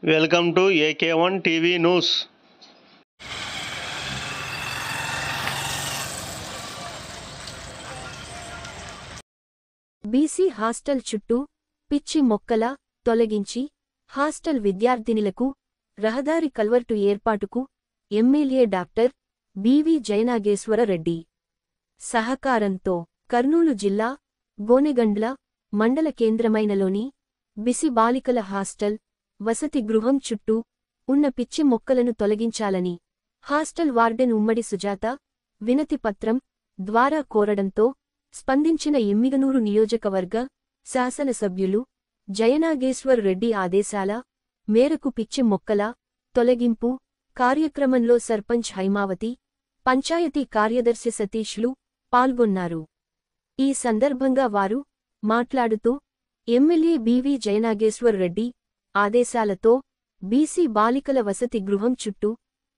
Welcome to AK1 TV news. BC hostel చుట్టూ పిచ్చి మొక్కల తొలగించి హాస్టల్ విద్యార్థినులకు రహదారి కల్వర్టు ఏర్పాటుకు MLA doctor B V Jayanageswara Reddy సహకారంతో కర్నూలు జిల్లా గోనెగండ్ల మండల కేంద్రమైనలోని బిసి బాలికల హాస్టల్ వసతి గృహం చుట్టూ ఉన్న పిచ్చి మొక్కలను తొలగించాలని హాస్టల్ వార్డెన్ ఉమ్మడి సుజాత వినతి పత్రం ద్వారా కోరడంతో స్పందించిన ఎమ్మిగనూరు నియోజకవర్గ శాసనసభ్యులు జయనాగేశ్వర్ రెడ్డి ఆదేశాల మేరకు పిచ్చి మొక్కల తొలగింపు కార్యక్రమంలో సర్పంచ్ హైమావతి, పంచాయతీ కార్యదర్శి సతీష్లు పాల్గొన్నారు. ఈ సందర్భంగా వారు మాట్లాడుతూ ఎమ్మెల్యే బివి జయనాగేశ్వర్ రెడ్డి ఆదేశాలతో బీసీ బాలికల వసతి గృహం చుట్టూ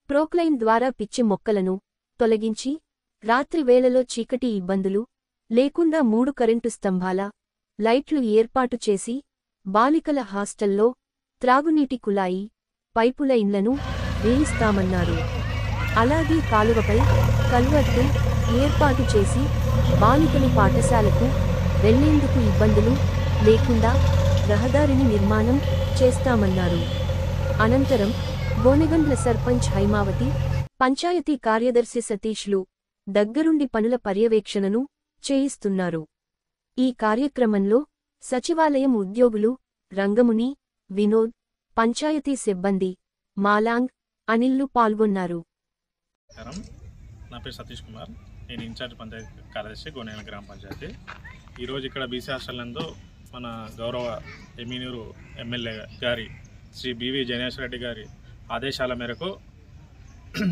ప్రోక్లైన్ ద్వారా పిచ్చి మొక్కలను తొలగించి రాత్రి వేళలో చీకటి ఇబ్బందులు లేకుండా 3 కరెంటు స్తంభాల లైట్లు ఏర్పాటు చేసి బాలికల హాస్టల్లో త్రాగునీటి కుళాయి పైపులైన్లను వేయిస్తామన్నారు. అలాగే కాలువపై కల్వర్టు ఏర్పాటు చేసి బాలికలు పాఠశాలకు వెళ్లేందుకు ఇబ్బందులు లేకుండా రహదారిని నిర్మాణం చేస్తామన్నారు. అనంతరం గోనెగండ్ల సర్పంచ్ హైమావతి, పంచాయతీ కార్యదర్శి సతీష్లు దగ్గరుండి పనుల పర్యవేక్షణను చేయిస్తున్నారు. ఈ కార్యక్రమంలో సచివాలయం ఉద్యోగులు రంగముని, వినోద్, పంచాయతీ సిబ్బంది మాలాంగ్, అనిల్లు పాల్గొన్నారు. నా పేరు సతీష్ కుమార్. నేను ఇన్ఛార్జ్ పంచాయతీ కార్యదర్శి గోనెగండ్ల గ్రామ పంచాయతీ. ఈరోజు ఇక్కడ బీసీ హాస్టల్ నందు మన గౌరవ ఎమ్మిగనూరు ఎమ్మెల్యే గారి శ్రీ బివి జయనేశ్వర రెడ్డి గారి ఆదేశాల మేరకు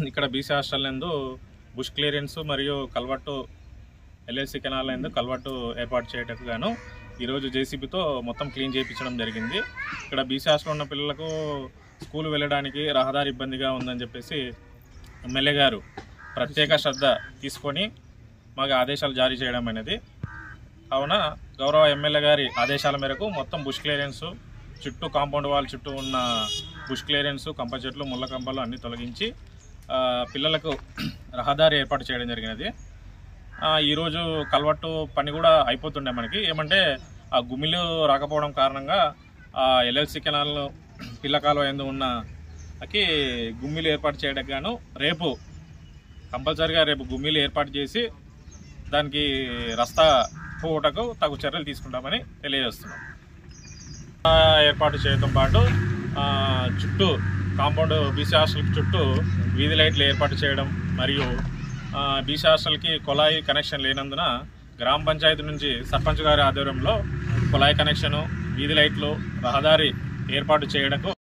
ఇక్కడ బీసీ హాస్టల్ నందు బుష్ క్లియరెన్స్ మరియు కల్వర్టు ఎల్ఎల్సి కెనాల్ నందు కల్వర్టు ఏర్పాటు చేయటకు గాను ఈరోజు జేసీబీతో మొత్తం క్లీన్ చేయించడం జరిగింది. ఇక్కడ బీసీ హాస్టల్ ఉన్న పిల్లలకు స్కూల్ వెళ్ళడానికి రహదారి ఇబ్బందిగా ఉందని చెప్పేసి ఎమ్మెల్యే గారు ప్రత్యేక శ్రద్ధ తీసుకొని మాకు ఆదేశాలు జారీ చేయడం అనేది. కావున గౌరవ ఎమ్మెల్యే గారి ఆదేశాల మేరకు మొత్తం బుష్ క్లియరెన్స్ చుట్టూ కాంపౌండ్ వాల్ చుట్టూ ఉన్న బుష్ క్లియరెన్స్, కంప చెట్లు, ముళ్ళ కంపలు అన్నీ తొలగించి పిల్లలకు రహదారి ఏర్పాటు చేయడం జరిగినది. ఈరోజు కల్వర్టు పని కూడా అయిపోతుండే మనకి. ఏమంటే ఆ గుమ్మిలు రాకపోవడం కారణంగా ఎల్ఎల్సి కెనాల్ పిల్ల కాలువ ఎందు ఉన్నకి గుమ్మిలు ఏర్పాటు చేయడానికి గాను రేపు కంపల్సరిగా గుమ్మిలు ఏర్పాటు చేసి దానికి రస్తా పోవటకు తగు చర్యలు తీసుకుంటామని తెలియజేస్తున్నాం. ఏర్పాటు చేయడంతో పాటు చుట్టూ కాంపౌండ్ బీసీ హాస్టల్ చుట్టూ వీధి లైట్లు ఏర్పాటు చేయడం మరియు బీసీ హాస్టల్కి కుళాయి కనెక్షన్ లేనందున గ్రామ పంచాయతీ నుంచి సర్పంచ్ గారి ఆధ్వర్యంలో కుళాయి కనెక్షను, వీధి లైట్లు, రహదారి ఏర్పాటు చేయడకు